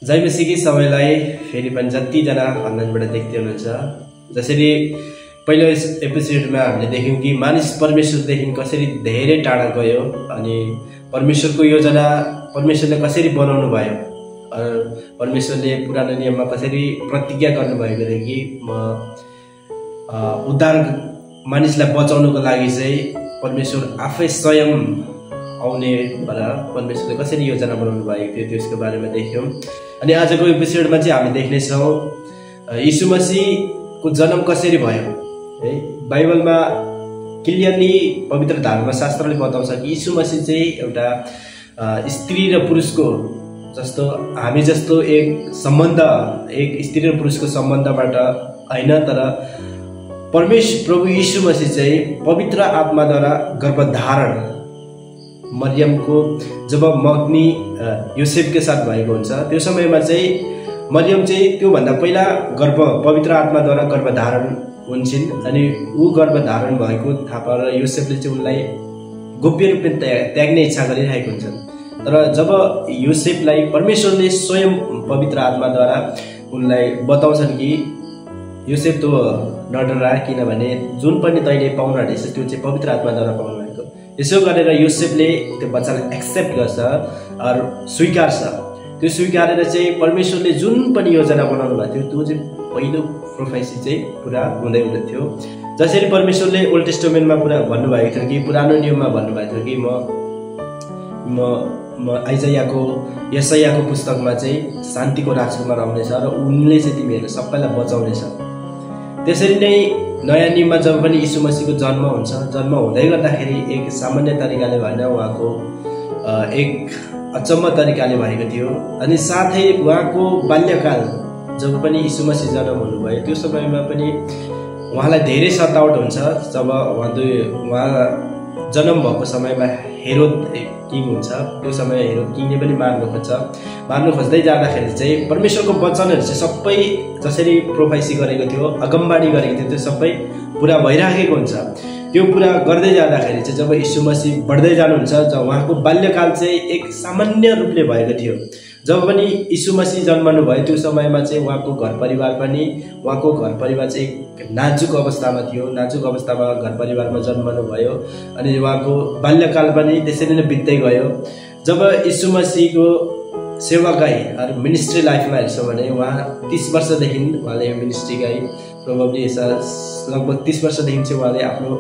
जय मसीहकी सबैलाई फेरि पनि जतिजना अनलाइनबाट देख्दै हुनुहुन्छ, जसरी पहिलो एपिसोडमा हामीले देख्यौं कि मानिस परमेश्वरदेखि कसरी धेरै टाढा गयो अनि परमेश्वरको योजना परमेश्वरले कसरी बनाउनु भयो, परमेश्वरले पुरानो नियममा कसरी प्रतिज्ञा गर्नुभएको थियो कि म उद्धार मानिसलाई बचाउनको लागि चाहिँ परमेश्वर आफै स्वयं आउने भनेर परमेश्वरले कसरी योजना बनाउनु भएको थियो त्यसको बारेमा देख्यौं। अनि आजको एपिसोडमा चाहिँ हामी देख्नेछौँ यीशु मसीहको जन्म कसरी भयो है। बाइबलमा क्लियरली पवित्र धर्मशास्त्रले बताउँछ कि यीशु मसीह चाहिँ एउटा स्त्री र पुरुषको जस्तो हामी जस्तो एक सम्बन्ध, एक स्त्री र पुरुषको सम्बन्धबाट हैन, तर प्रभु यीशु मसीह चाहिँ पवित्र आत्माद्वारा गर्भधारण मरियमको जब मग्नी योसेफको साथ भएको हुन्छ त्यो समयमा चाहिँ मरियम चाहिँ त्यो भन्दा पहिला पवित्र आत्माद्वारा गर्भधारण हुन्छन् अनि ऊ गर्भधारण भएको थाहा पाएर योसेफले चाहिँ उनलाई गोप्य रूपमा त्याग्ने इच्छा गरिरहेको हुन्छन्। तर जब योसेफलाई परमेश्वरले स्वयं पवित्र आत्माद्वारा उनलाई बताउँछन् कि योसेफ त नडरा, किनभने जुन पनि तैँले पाउन रहेछ त्यो चाहिँ पवित्र आत्माद्वारा पाउनु भएको। यसो गरेर योसेफले त्यो बच्चालाई एक्सेप्ट गर्छ र स्वीकार्छ। त्यो स्वीकारेर चाहिँ परमेश्वरले जुन पनि योजना बनाउनु भएको थियो त्यो चाहिँ पहिलो प्रोफेसी चाहिँ पुरा हुँदै हुन्थ्यो। जसरी परमेश्वरले ओल्ड टेस्टामेन्टमा पुरा भन्नुभएको थियो कि पुरानो नियममा भन्नुभएको थियो कि म यशायाको पुस्तकमा चाहिँ शान्तिको राजकुमार आउनेछ र उनले चाहिँ तिमीहरू सबैलाई बचाउनेछ। त्यसरी नै नयाँ नियममा जब पनि यीशु मसीहको जन्म हुन्छ, जन्म हुँदै गर्दाखेरि एक सामान्य तरिकाले भएन, उहाँको एक अचम्म तरिकाले भएको थियो। अनि साथै उहाँको बाल्यकाल जब पनि यीशु मसीह जन्म हुनुभयो त्यो समयमा पनि उहाँलाई धेरै सतावट हुन्छ। जब उहाँ जन्म भएको समयमा हेरोद किङ हुन्छ, त्यो समय हेरोद किङले पनि मार्नु खोज्दै जाँदाखेरि चाहिँ परमेश्वरको वचनहरू चाहिँ सबै जसरी प्रोफेसी गरेको थियो, अगमबाणी गरेको थियो, त्यो सबै पुरा भइराखेको हुन्छ। त्यो पुरा गर्दै जाँदाखेरि चाहिँ जब यीशु मसीह बढ्दै जानुहुन्छ, जब उहाँको बाल्यकाल चाहिँ एक सामान्य रूपले भएको थियो। जब पनि यीशु मसीह जन्मनु भयो त्यो समयमा चाहिँ उहाँको घर परिवार चाहिँ एक नाजुक अवस्थामा थियो। नाजुक अवस्थामा घर परिवारमा जन्मनु भयो अनि उहाँको बाल्यकाल पनि त्यसरी नै बित्दै गयो। जब यीशु मसीहको सेवाकाई मिनिस्ट्री लाइफमा हेर्छौँ भने उहाँ 30 वर्षदेखि उहाँले मिनिस्ट्री गाई प्रोबब्ली लगभग 30 वर्षदेखि चाहिँ उहाँले आफ्नो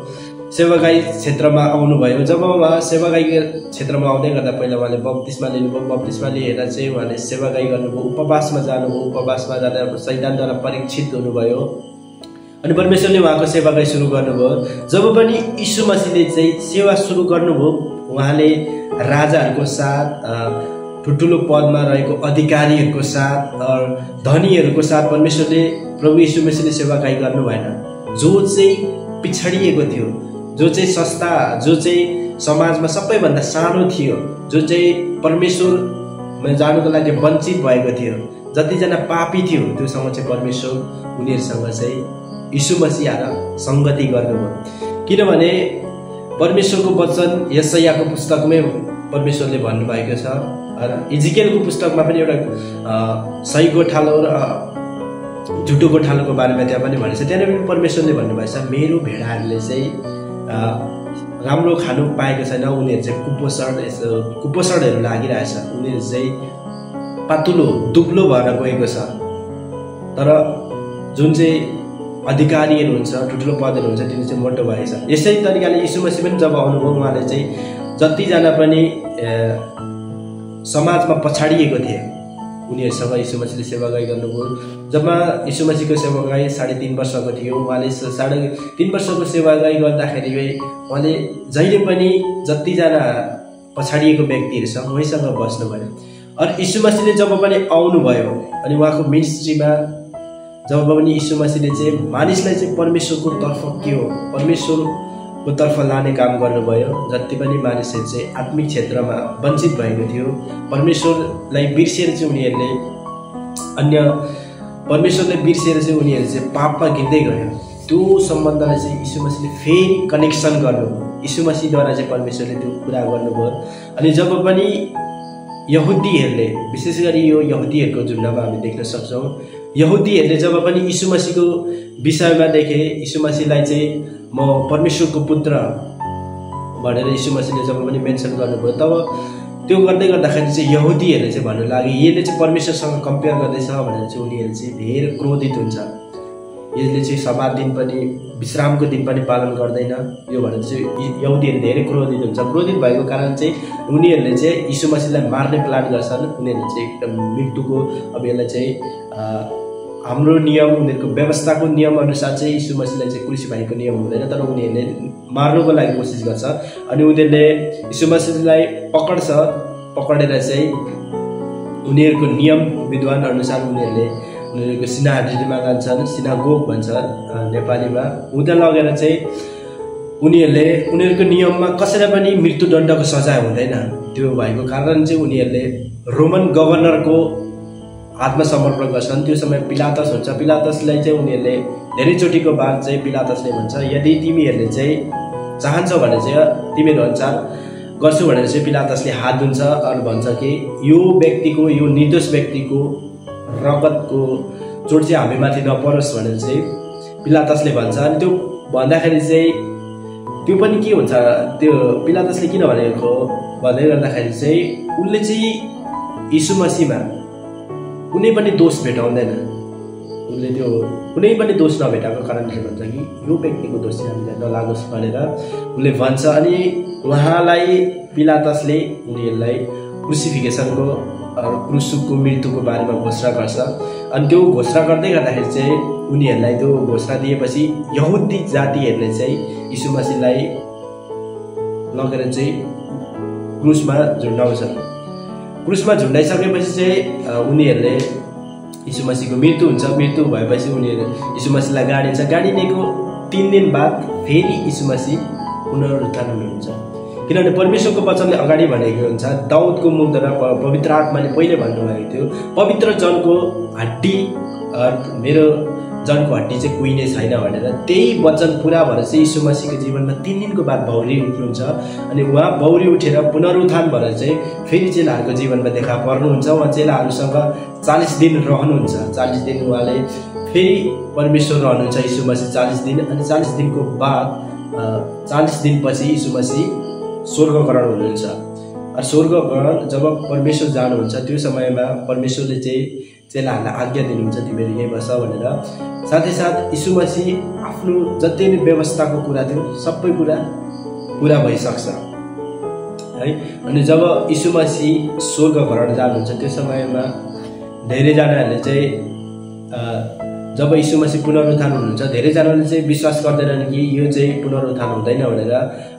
सेवाकाई क्षेत्रमा आउनुभयो। जब उहाँ सेवाकाईको क्षेत्रमा आउँदै गर्दा पहिला उहाँले बप्तिस्मा लिनुभयो। बप्तिस्मा लिएर चाहिँ उहाँले सेवाकाई गर्नुभयो, उपवासमा जानुभयो। उपवासमा जाँदा शैतानद्वारा परीक्षित हुनुभयो अनि परमेश्वरले उहाँको सेवाकाई सुरु गर्नुभयो। जब पनि यीशु मसीहले चाहिँ सेवा सुरु गर्नुभयो, उहाँले राजाहरूको साथ, ठुल्ठुलो पदमा रहेको अधिकारीहरूको साथ, धनीहरूको साथ परमेश्वरले प्रभु यीशु मसीहले सेवाकाई गर्नु भएन। जो चाहिँ पिछडिएको थियो, जो चाहिँ सस्ता, जो चाहिँ समाजमा सबैभन्दा सानो थियो, जो चाहिँ परमेश्वरमा जानुको लागि वञ्चित भएको थियो, जतिजना पापी थियो त्योसँग चाहिँ परमेश्वर उनीहरूसँग चाहिँ यीशु मसीह आएर संगति गर्नुभयो। किनभने परमेश्वरको वचन यशायाको पुस्तकमै परमेश्वरले भन्नुभएको छ र इजिकेलको पुस्तकमा पनि एउटा सही गोठालो र झुटो गोठालोको बारेमा त्यहाँ पनि भनेको छ। त्यहाँनिर पनि परमेश्वरले भन्नुभएको छ मेरो भेडाहरूले चाहिँ राम्रो खानु पाएको छैन, उनीहरू चाहिँ कुपोषणहरू लागिरहेछ, उनीहरू चाहिँ पातुलो दुब्लो भएर गएको छ। तर जुन चाहिँ अधिकारीहरू हुन्छ, ठुल्ठुलो पदहरू हुन्छ, तिनीहरू चाहिँ मोटो भएको छ। यसै तरिकाले यीशु मसीह पनि जब आउनुभयो उहाँले चाहिँ जतिजना पनि समाजमा पछाडिएको थिए उनीहरूसँग यीशु मसीहले सेवाकाई गर्नुभयो। जब यीशु मसीहको सेवाकाई 3.5 वर्षको थियो, उहाँले 3.5 वर्षको सेवाकाई गर्दाखेरि उहाँले जहिले पनि जतिजना पछाडिएको व्यक्तिहरू छ उहीसँग बस्नुभयो। अनि यीशु मसीहले जब पनि आउनुभयो अनि उहाँको मिनिस्ट्रीमा जब पनि यीशु मसीहले चाहिँ मानिसलाई चाहिँ परमेश्वरको तर्फ के हो, परमेश्वरको तर्फ लाने काम गर्नुभयो। जति पनि मानिसहरू चाहिँ आत्मिक क्षेत्रमा वञ्चित भएको थियो, परमेश्वरलाई बिर्सेर चाहिँ उनीहरूले पापमा गिर्दै गयो। त्यो सम्बन्धलाई चाहिँ यीशु मसीहले फेरि कनेक्सन गर्नुभयो। यीशु मसीहद्वारा चाहिँ परमेश्वरले त्यो कुरा गर्नुभयो। अनि जब पनि यहुदीहरूले, विशेष गरी यो यहुदीहरूको झुन्डमा हामी देख्न सक्छौँ, यहुदीहरूले जब पनि यीशु मसीहको विषयमा देखे, यीशु मसीहलाई चाहिँ म परमेश्वरको पुत्र भनेर यीशु मसीहले जब पनि मेन्सन गर्नुभयो, तब त्यो गर्दै गर्दाखेरि चाहिँ यहुदीहरूले चाहिँ भन्नु लाग्यो यसले चाहिँ परमेश्वरसँग कम्पेयर गर्दैछ भनेर चाहिँ उनीहरू चाहिँ धेरै क्रोधित हुन्छ। यसले चाहिँ सब्बात दिन पनि, विश्रामको दिन पनि पालन गर्दैन, यो भनेर चाहिँ यहुदीहरू धेरै क्रोधित हुन्छ। क्रोधित भएको कारण चाहिँ उनीहरूले चाहिँ यीशु मसीहलाई मार्ने प्लान गर्छन्। उनीहरूले चाहिँ एकदम मृत्युको, अब यसलाई चाहिँ हाम्रो नियम, उनीहरूको व्यवस्थाको नियम अनुसार चाहिँ यीशु मसीहलाई चाहिँ क्रुसिफाईको नियम हुँदैन, तर उनीहरूले मार्नुको लागि कोसिस गर्छ। अनि उनीहरूले यीशु मसीहलाई पकडेर चाहिँ उनीहरूको नियम विद्वान अनुसार उनीहरूको सिनाहरीमा लान्छन्, सिनागोग भन्छ नेपालीमा। उता लगेर चाहिँ उनीहरूको नियममा कसैलाई पनि मृत्युदण्डको सजाय हुँदैन। त्यो भएको कारण चाहिँ उनीहरूले रोमन गभर्नरको हातमा समर्पण गर्छन्। त्यो समय पिलातस हुन्छ। पिलातसलाई चाहिँ उनीहरूले धेरैचोटिको बाद चाहिँ पिलातसले भन्छ यदि तिमीहरूले चाहिँ चाहन्छौ भने चाहिँ तिमीहरू अनुसार गर्छु भनेर चाहिँ पिलातसले हात धुन्छ। अनि भन्छ कि यो व्यक्तिको, यो निर्दोष व्यक्तिको रगतको चोट चाहिँ हामीमाथि नपरोस् भनेर चाहिँ पिलातसले भन्छ। अनि त्यो भन्दाखेरि चाहिँ त्यो पनि के हुन्छ, त्यो पिलातसले किन भनेको भन्दै गर्दाखेरि चाहिँ उसले चाहिँ यीशु मसीहमा कुनै पनि दोष भेटाउँदैन। उसले त्यो कुनै पनि दोष नभेटाएको कारणले भन्छ कि यो व्यक्तिको दोष चाहिँ हामीलाई नलागोस् भनेर उसले भन्छ। अनि उहाँलाई पिलातसले उनीहरूलाई क्रुसिफिकेसनको, क्रुसको मृत्युको बारेमा घोषणा गर्छ। अनि त्यो घोषणा गर्दै गर्दाखेरि चाहिँ उनीहरूलाई त्यो घोषणा दिएपछि यहुदी जातिहरूले चाहिँ यीशु मसीहलाई लगेर चाहिँ क्रुसमा झुन्डाउँछ। क्रुसमा झुन्डाइसकेपछि चाहिँ उनीहरूले यीशु मसीहको मृत्यु हुन्छ। मृत्यु भएपछि उनीहरू यीशु मसीहलाई गाडिन्छ। गाडिनेको 3 दिन बाद फेरि यीशु मसीह पुनरुत्थान हुनुहुन्छ। किनभने परमेश्वरको वचनले अगाडि भनेको हुन्छ, दाउदको मुखद्वारा पवित्र आत्माले पहिले भन्नुभएको थियो पवित्र जनको हड्डी, मेरो जनको हड्डी चाहिँ कुहिने छैन भनेर। त्यही वचन पुरा भएर चाहिँ यीशु मसीहको जीवनमा 3 दिनको बाद बौरी उठ्नुहुन्छ। अनि उहाँ बौरी उठेर पुनरुत्थान भएर चाहिँ फेरि चेलाहरूको जीवनमा देखा पर्नुहुन्छ। उहाँ चेलाहरूसँग 40 दिन रहनुहुन्छ। 40 दिन उहाँले फेरि परमेश्वर रहनुहुन्छ यीशु मसीह 40 दिन। अनि 40 दिनको बाद 40 दिनपछि यीशु मसीह स्वर्गकरण हुनुहुन्छ। र स्वर्गकरण जब परमेश्वर जानुहुन्छ त्यो समयमा परमेश्वरले चाहिँ चेलाहरूलाई आज्ञा दिनुहुन्छ तिमीहरू यहीँ बस भनेर। साथै साथ यीशु मसीह आफ्नो जति नै व्यवस्थाको कुरा थियो सबै कुरा पुरा भइसक्छ है। अनि जब यीशु मसीह स्वर्गकरण जानुहुन्छ त्यो समयमा धेरैजनाहरूले चाहिँ जब यीशु मसीह पुनरुत्थान हुनुहुन्छ धेरैजनाले चाहिँ विश्वास गर्दैनन् कि यो चाहिँ पुनरुत्थान हुँदैन भनेर।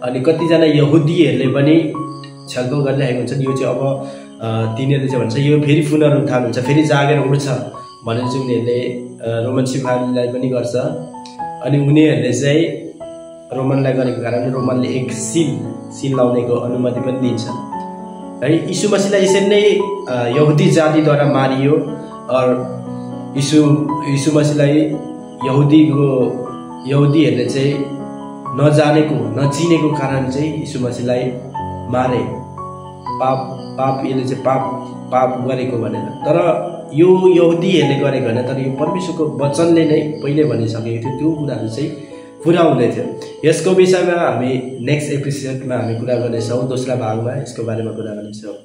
अनि कतिजना यहुदीहरूले पनि छलफल गरिरहेको हुन्छन् यो चाहिँ अब तिनीहरूले चाहिँ भन्छ यो फेरि पुनरुत्थान हुन्छ, फेरि जागेर उठ्छ भनेर चाहिँ उनीहरूले रोमन सिपाहीलाई पनि गर्छ। अनि उनीहरूले चाहिँ रोमनलाई गरेको कारणले रोमनले एक सिल लाउनेको अनुमति पनि दिन्छ है। यीशु मसीहलाई यसरी नै यहुदी जातिद्वारा मारियो। यीशु मसीहलाई यहुदीहरूले चाहिँ नचिनेको कारण चाहिँ यीशु मसीहलाई मारे, यसले चाहिँ पाप गरेको भनेर। तर यो यहुदीहरूले गरेको होइन, तर यो परमेश्वरको वचनले नै पहिले भनिसकेको थियो, त्यो कुराहरू चाहिँ पुरा हुँदै थियो। यसको विषयमा हामी नेक्स्ट एपिसोडमा हामी कुरा गर्नेछौँ, दोस्रो भागमा यसको बारेमा कुरा गर्नेछौँ।